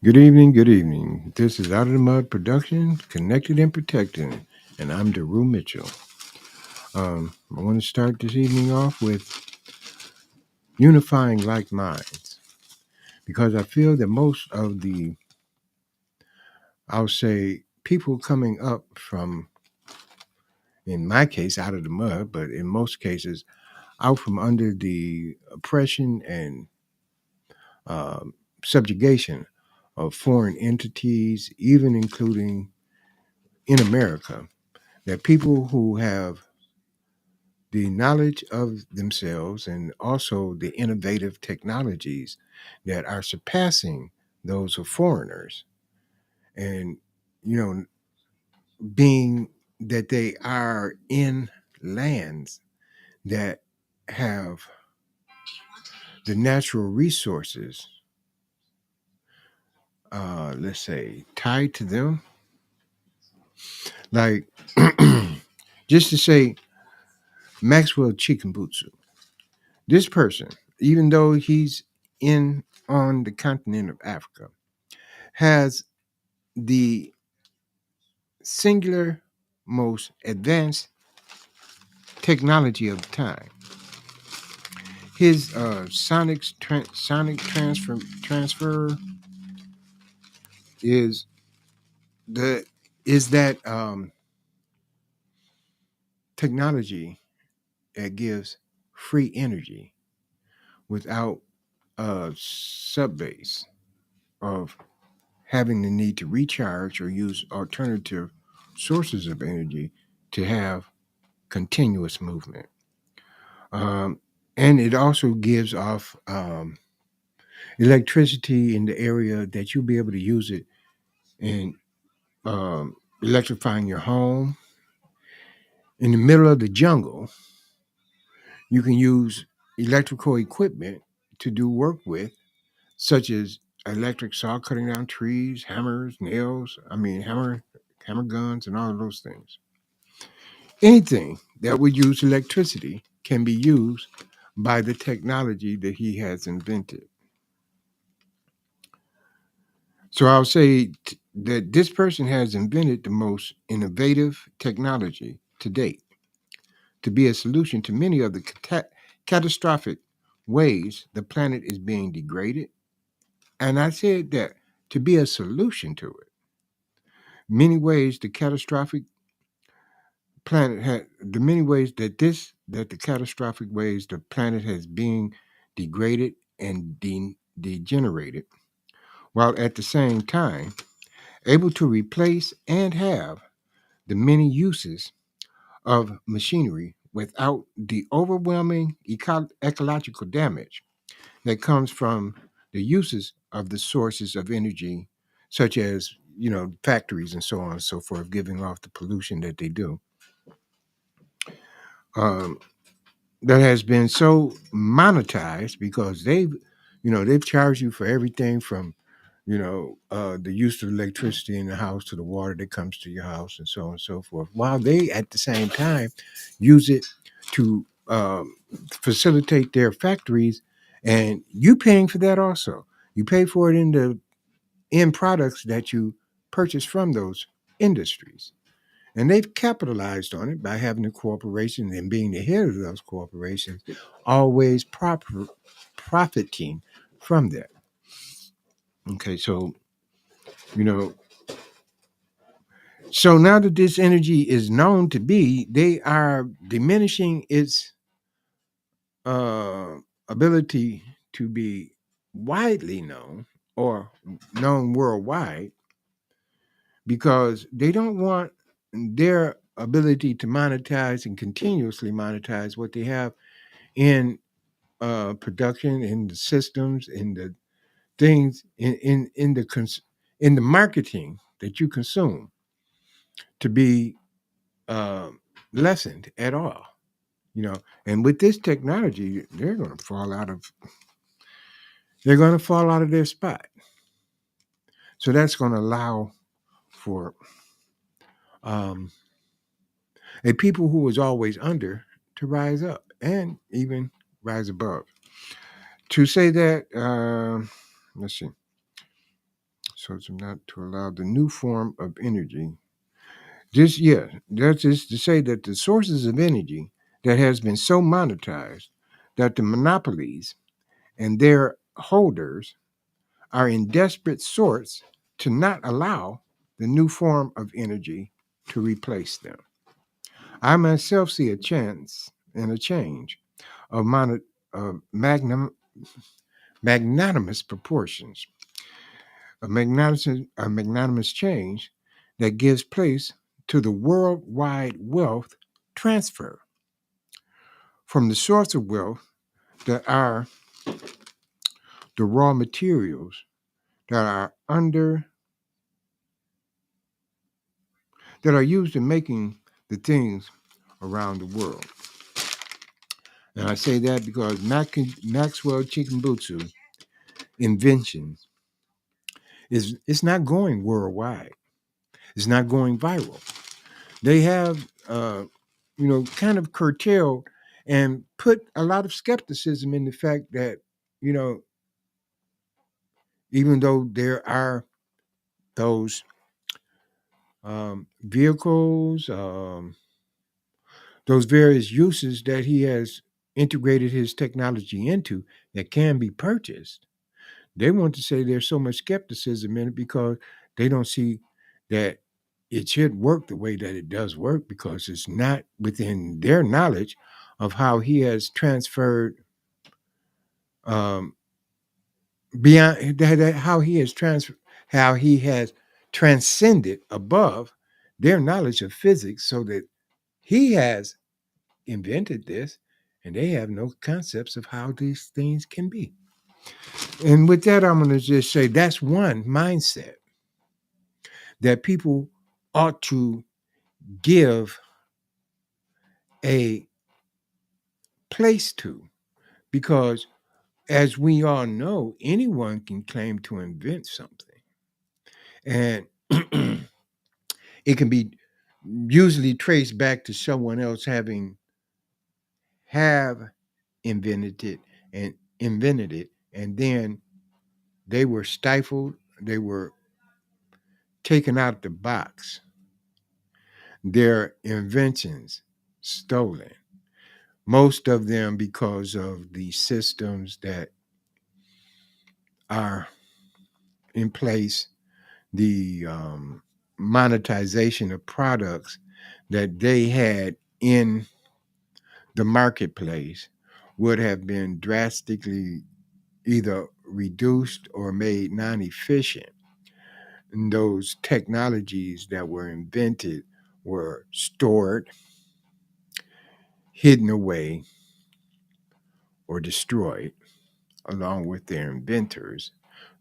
Good evening, good evening. This is Out of the Mud Production, Connected and Protected, and I'm Dehru Mitchell. I want to start this evening off with unifying like minds because I feel that most of I'll say, people coming up from, in my case, out of the mud, but in most cases, out from under the oppression and um, subjugation of foreign entities, even including in America, that people who have the knowledge of themselves and also the innovative technologies that are surpassing those of foreigners. And, you know, being that they are in lands that have the natural resources, let's say, tied to them. Like, just to say, Maxwell Chikumbutsu, this person, even though he's in on the continent of Africa, has the singular most advanced technology of the time. His sonic transfer is the is that technology that gives free energy without a sub base of having the need to recharge or use alternative sources of energy to have continuous movement. Um, and it also gives off electricity in the area that you'll be able to use it in electrifying your home. In the middle of the jungle, you can use electrical equipment to do work with, such as electric saw cutting down trees, hammers, nails, hammer guns, and all of those things. Anything that would use electricity can be used by the technology that he has invented. So I'll say that this person has invented the most innovative technology to date to be a solution to many of the catastrophic ways the planet is being degraded. And I said that to be a solution to it. Many ways the catastrophic planet had the many ways that the catastrophic ways the planet has been degraded and degenerated, while at the same time able to replace and have the many uses of machinery without the overwhelming ecological damage that comes from the uses of the sources of energy, such as factories and so on and so forth, giving off the pollution that they do. Um, that has been so monetized because they've charged you for everything from the use of electricity in the house to the water that comes to your house and so on and so forth, while they at the same time use it to facilitate their factories, and you paying for that also. You pay for it in the end products that you purchase from those industries. And they've capitalized on it by having the corporations and being the head of those corporations, always profiting from that. Okay, so you know, so now that this energy is known to be, they are diminishing its uh, ability to be widely known or known worldwide because they don't want their ability to monetize and continuously monetize what they have in production, in the systems, in the things, in the marketing that you consume to be uh, lessened at all. And with this technology, they're going to fall out of their spot. So that's going to allow for um, a people who was always under to rise up and even rise above. To say that, let's see. so as not to allow the new form of energy. This, yeah, that is to say that the sources of energy that has been so monetized that the monopolies and their holders are in desperate sorts to not allow the new form of energy to replace them. I myself see a chance and a change of, of magnanimous proportions, a magnanimous change that gives place to the worldwide wealth transfer from the source of wealth that are the raw materials that are under that are used in making the things around the world. And I say that because Maxwell Chikumbutsu inventions is it's not going worldwide. It's not going viral. They have kind of curtailed and put a lot of skepticism in the fact that, you know, even though there are those vehicles, those various uses that he has integrated his technology into that can be purchased, they want to say there's so much skepticism in it because they don't see that it should work the way that it does work because it's not within their knowledge of how he has transferred um, beyond how he has how he has transcended above their knowledge of physics so that he has invented this and they have no concepts of how these things can be. And with that, I'm going to just say that's one mindset that people ought to give a place to because, as we all know, anyone can claim to invent something. And it can be usually traced back to someone else having have invented it and then they were stifled, they were taken out the box, their inventions stolen, most of them because of the systems that are in place, the monetization of products that they had in the marketplace would have been drastically either reduced or made non-efficient. And those technologies that were invented were stored, hidden away, or destroyed along with their inventors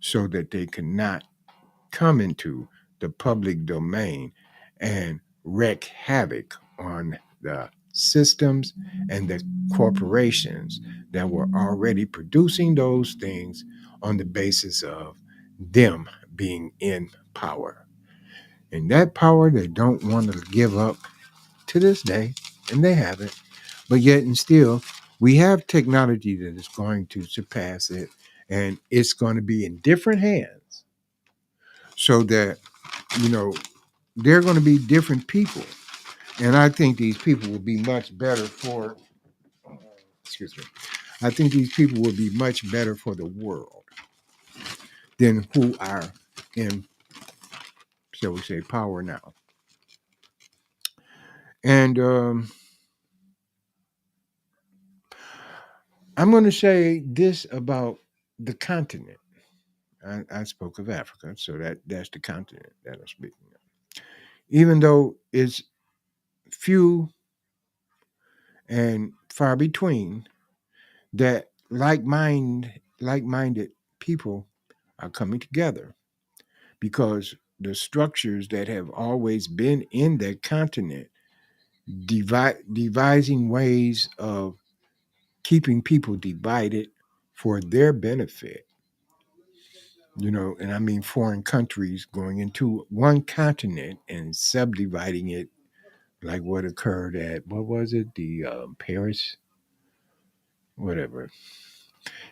so that they could not come into the public domain and wreak havoc on the systems and the corporations that were already producing those things on the basis of them being in power. And that power they don't want to give up to this day, and they haven't. But yet and still, we have technology that is going to surpass it, and it's going to be in different hands so that, you know, they're going to be different people. And I think these people will be much better for, excuse me, I think these people will be much better for the world than who are in, shall we say, power now. And I'm going to say this about the continent. I spoke of Africa, so that's the continent that I'm speaking of. Even though it's few and far between that like-minded people are coming together because the structures that have always been in that continent devising ways of keeping people divided for their benefit, and I mean foreign countries going into one continent and subdividing it like what occurred at what was it, the Paris, whatever.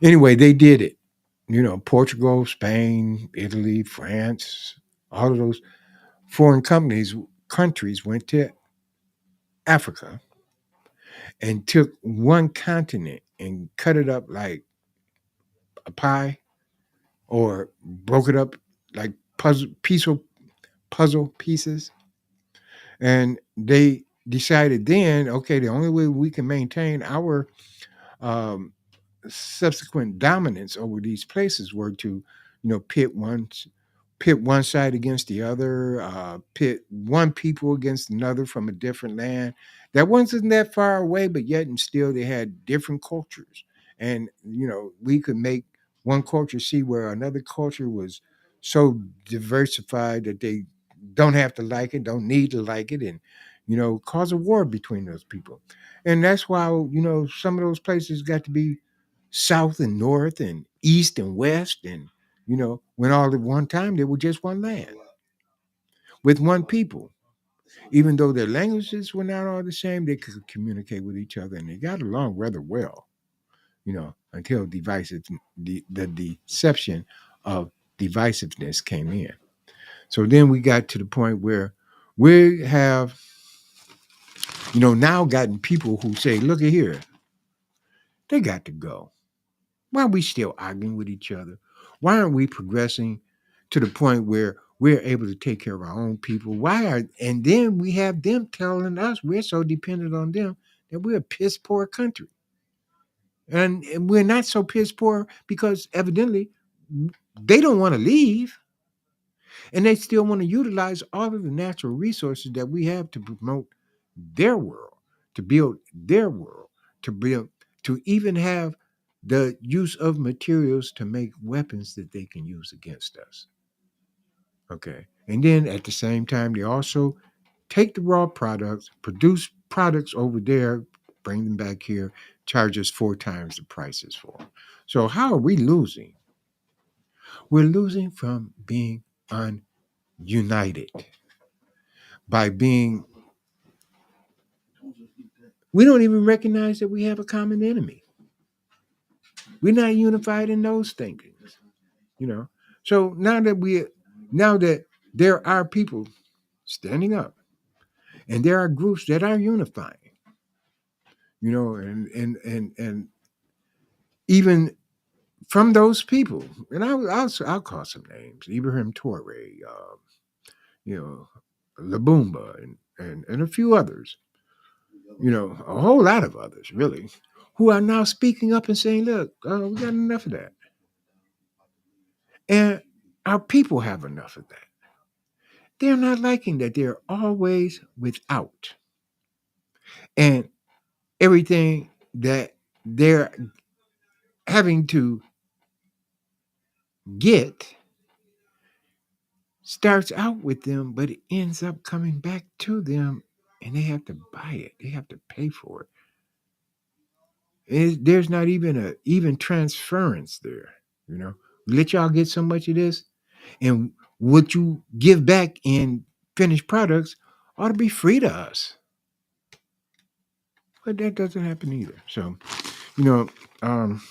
Anyway, they did it. Portugal, Spain, Italy, France, all of those foreign countries went to Africa and took one continent and cut it up like a pie or broke it up like puzzle pieces. And they decided then, okay, the only way we can maintain our um, subsequent dominance over these places were to, pit one side against the other, pit one people against another from a different land that wasn't that far away, but yet and still they had different cultures. And we could make one culture see where another culture was so diversified that they don't have to like it, don't need to like it, and cause a war between those people. And that's why some of those places got to be south and north and east and west, and when all at one time they were just one land with one people. Even though their languages were not all the same, they could communicate with each other and they got along rather well, until the deception of divisiveness came in. So then we got to the point where we have now gotten people who say, look at here, they got to go. Why are we still arguing with each other? Why aren't we progressing to the point where we're able to take care of our own people? And then we have them telling us we're so dependent on them that we're a piss poor country. And we're not so piss poor because evidently they don't want to leave and they still want to utilize all of the natural resources that we have to promote their world, to build their world, to build, to even have the use of materials to make weapons that they can use against us. Okay. And then at the same time, they also take the raw products, produce products over there, bring them back here, charge us 4 times the prices for them. So how are we losing? We're losing from being ununited by being, we don't even recognize that we have a common enemy. We're not unified in those thinkings, you know. So now that there are people standing up and there are groups that are unifying, and even from those people, and I'll call some names: Ibrahim Torre, you know, Labumba, and a few others, a whole lot of others, really, who are now speaking up and saying, "Look, we got enough of that," and our people have enough of that. They're not liking that they're always without, and everything that they're having to get starts out with them, but it ends up coming back to them and they have to buy it. They have to pay for it. There's not even a even transference there. Let y'all get so much of this, and what you give back in finished products ought to be free to us. But that doesn't happen either. So, you know, um,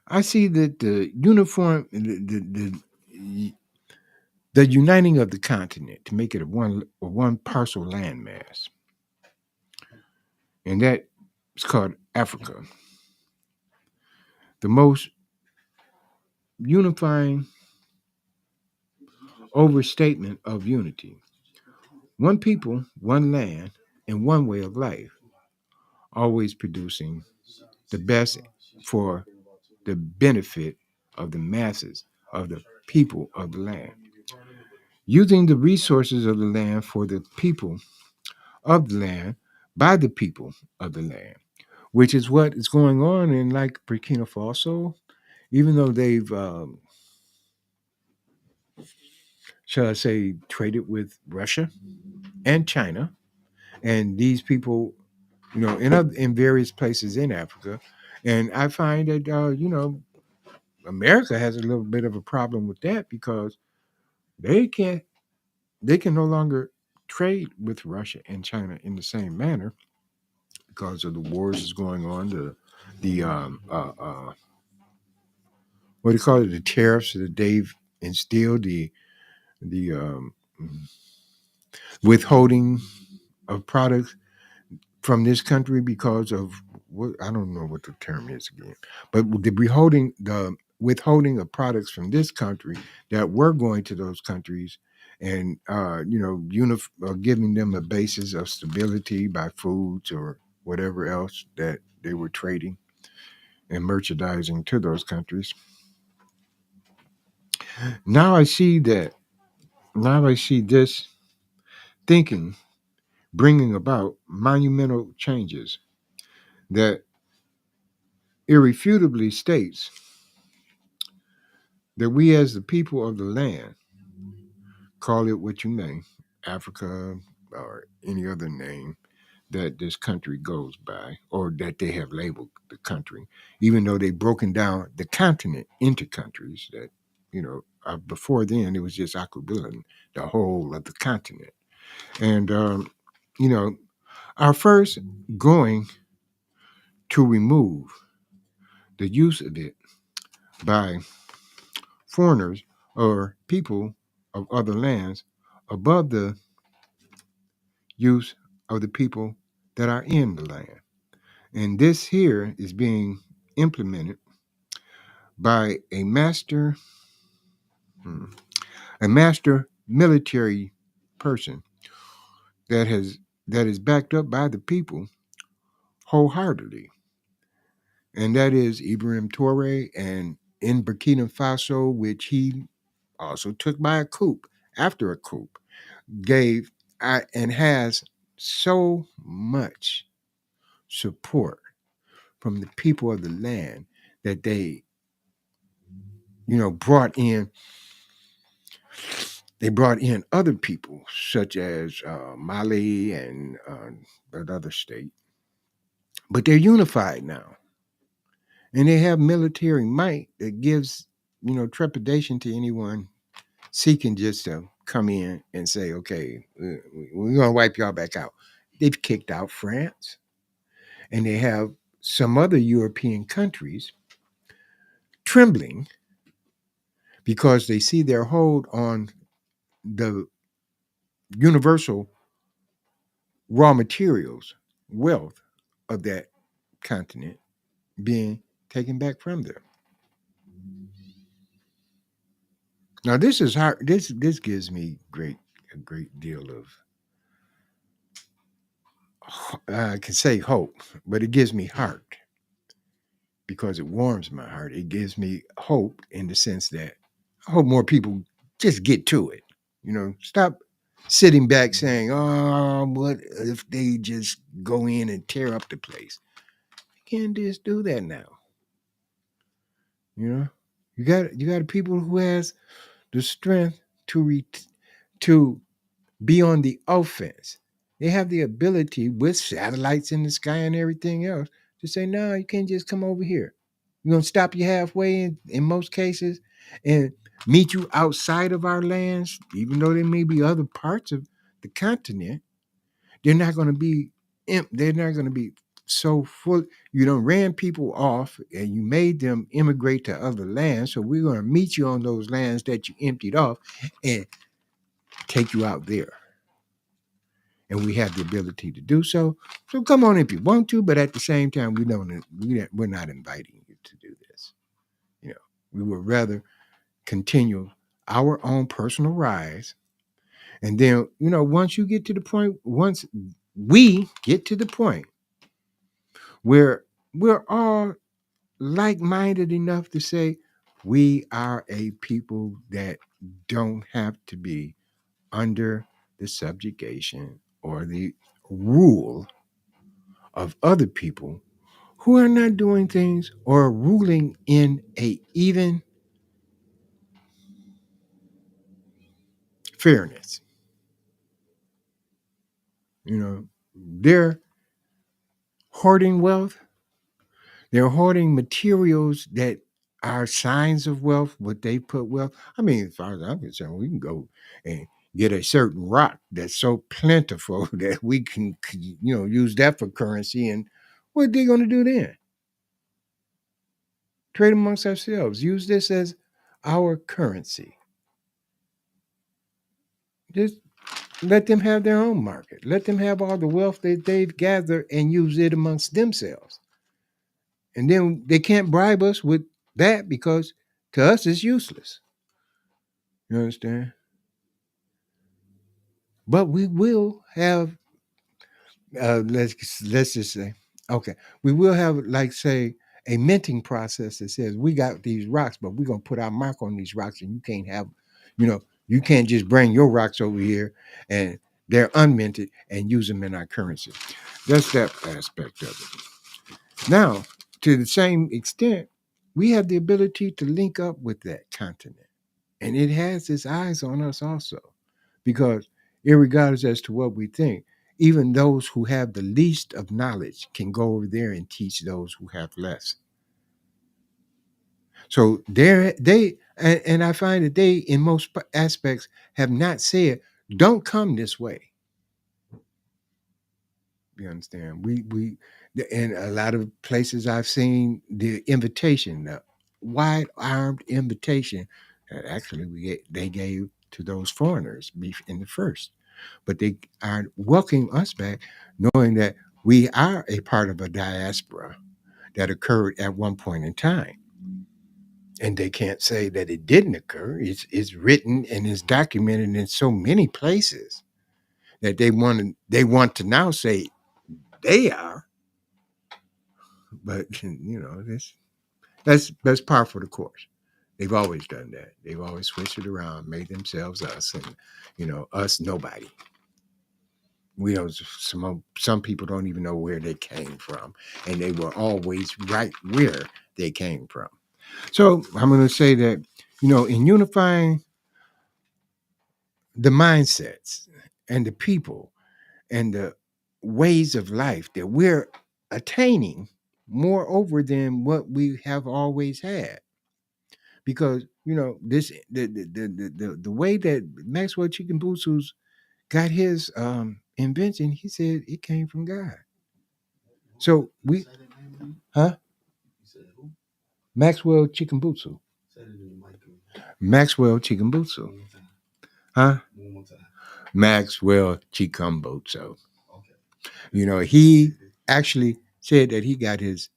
I see that the uniting of the continent to make it a one parcel landmass, and that is called Africa. The most unifying overstatement of unity. One people, one land, and one way of life, always producing the best for the benefit of the masses, of the people of the land. Using the resources of the land for the people of the land by the people of the land, which is what is going on in like Burkina Faso, even though they've, shall I say, traded with Russia and China, and these people, in various places in Africa, and I find that America has a little bit of a problem with that because they can't, they can no longer trade with Russia and China in the same manner because of the wars that's going on, the what do you call it, the tariffs that they've instilled, the withholding of products from this country because of what, I don't know what the term is again, but the withholding of products from this country that were going to those countries, and giving them a basis of stability by foods or whatever else that they were trading and merchandising to those countries. Now I see that. Now I see this thinking bringing about monumental changes that irrefutably states that we, as the people of the land, call it what you may, Africa or any other name that this country goes by, or that they have labeled the country, even though they've broken down the continent into countries that, before then it was just Aquabillan, the whole of the continent. And, you know, our first going to remove the use of it by foreigners or people of other lands above the use of the people that are in the land. And this here is being implemented by hmm, a master military person that has that is backed up by the people wholeheartedly. And that is Ibrahim Toure, and in Burkina Faso, which he also took by a coup, after a coup, gave and has so much support from the people of the land that they brought in other people such as Mali and another state, but they're unified now, and they have military might that gives trepidation to anyone seeking just to come in and say, okay, we're going to wipe y'all back out. They've kicked out France, and they have some other European countries trembling because they see their hold on the universal raw materials, wealth of that continent being taken back from them. Now, this is hard. This gives me a great deal of, I can say hope, but it gives me heart because it warms my heart. It gives me hope in the sense that I hope more people just get to it. Stop sitting back saying, "Oh, what if they just go in and tear up the place?" You can't just do that now. You know, you got people who has the strength to be on the offense. They have the ability with satellites in the sky and everything else to say, no, you can't just come over here. We're gonna stop you halfway in most cases and meet you outside of our lands, even though there may be other parts of the continent. They're not gonna be they're not gonna be so full. You don't ran people off and you made them immigrate to other lands. So we're gonna meet you on those lands that you emptied off and take you out there, and we have the ability to do so. So come on if you want to, but at the same time, we're not inviting you to do this. You know, we would rather continue our own personal rise, and then once we get to the point where we're all like-minded enough to say we are a people that don't have to be under the subjugation or the rule of other people who are not doing things or ruling in a even fairness. They're hoarding wealth. They're hoarding materials that are signs of wealth, but they put wealth. I mean, as far as I'm concerned, we can go and get a certain rock that's so plentiful that we can use that for currency. And what are they going to do then? Trade amongst ourselves. Use this as our currency. Just let them have their own market. Let them have all the wealth that they've gathered and use it amongst themselves. And then they can't bribe us with that because to us it's useless. You understand? But we will have let's just say, okay, we will have like say a minting process that says we got these rocks, but we're gonna put our mark on these rocks, and you can't have, you can't just bring your rocks over here and they're unminted and use them in our currency. That's that aspect of it. Now, to the same extent, we have the ability to link up with that continent, and it has its eyes on us also, because irregardless as to what we think, even those who have the least of knowledge can go over there and teach those who have less. So and I find that they, in most aspects, have not said, "Don't come this way." You understand? In a lot of places I've seen the invitation, the wide armed invitation that actually they gave to those foreigners in the first, but they are welcoming us back, knowing that we are a part of a diaspora that occurred at one point in time. And they can't say that it didn't occur. It's written and it's documented in so many places that they want to now say they are. But that's par for the course. They've always done that. They've always switched it around, made themselves us, and us nobody. We don't. Some people don't even know where they came from, and they were always right where they came from. So I'm going to say that in unifying the mindsets and the people and the ways of life, that we're attaining more over than what we have always had, because this the way that Maxwell Chickenbutsu's got his invention, he said it came from God. So huh? Maxwell Chickenbutsu. Maxwell Chickenbutsu. Huh? Maxwell Chickenbutsu. He actually said that he got his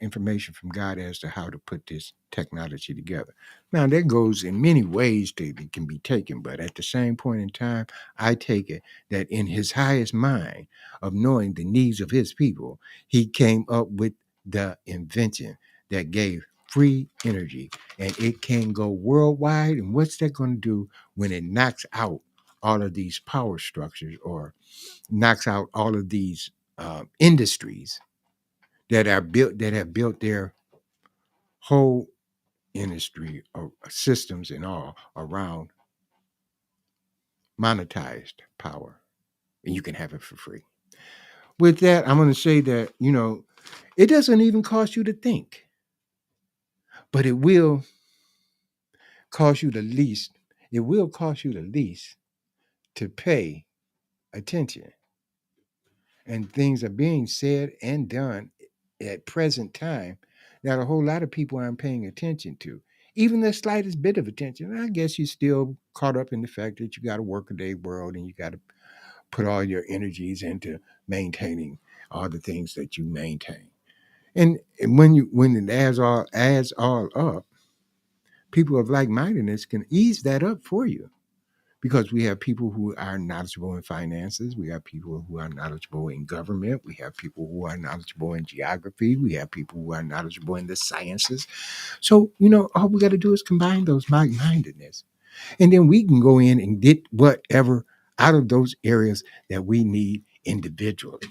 information from God as to how to put this technology together. Now, that goes in many ways that it can be taken, but at the same point in time, I take it that in his highest mind of knowing the needs of his people, he came up with the invention that gave free energy, and it can go worldwide. And what's that going to do when it knocks out all of these power structures, or knocks out all of these industries that have built their whole industry or systems and all around monetized power, and you can have it for free. With that, I'm going to say that it doesn't even cost you to think, but it will cost you the least. It will cost you the least to pay attention, and things are being said and done at present time that a whole lot of people aren't paying attention to. Even the slightest bit of attention. I guess you're still caught up in the fact that you got a workaday world and you got to put all your energies into maintaining all the things that you maintain. And when it adds all up, people of like mindedness can ease that up for you, because we have people who are knowledgeable in finances, we have people who are knowledgeable in government, we have people who are knowledgeable in geography, we have people who are knowledgeable in the sciences. So all we got to do is combine those like-mindedness, and then we can go in and get whatever out of those areas that we need individually.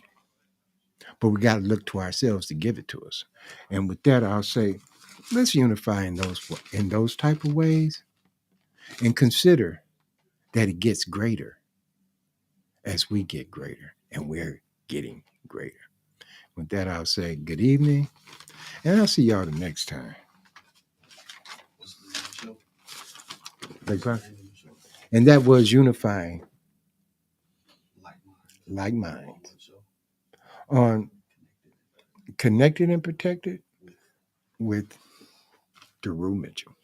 But we got to look to ourselves to give it to us. And with that, I'll say, let's unify in those type of ways, and consider that it gets greater as we get greater, and we're getting greater. With that, I'll say good evening, and I'll see y'all the next time. And that was Unifying Like Minds on Connected and Protected with Dehru Mitchell.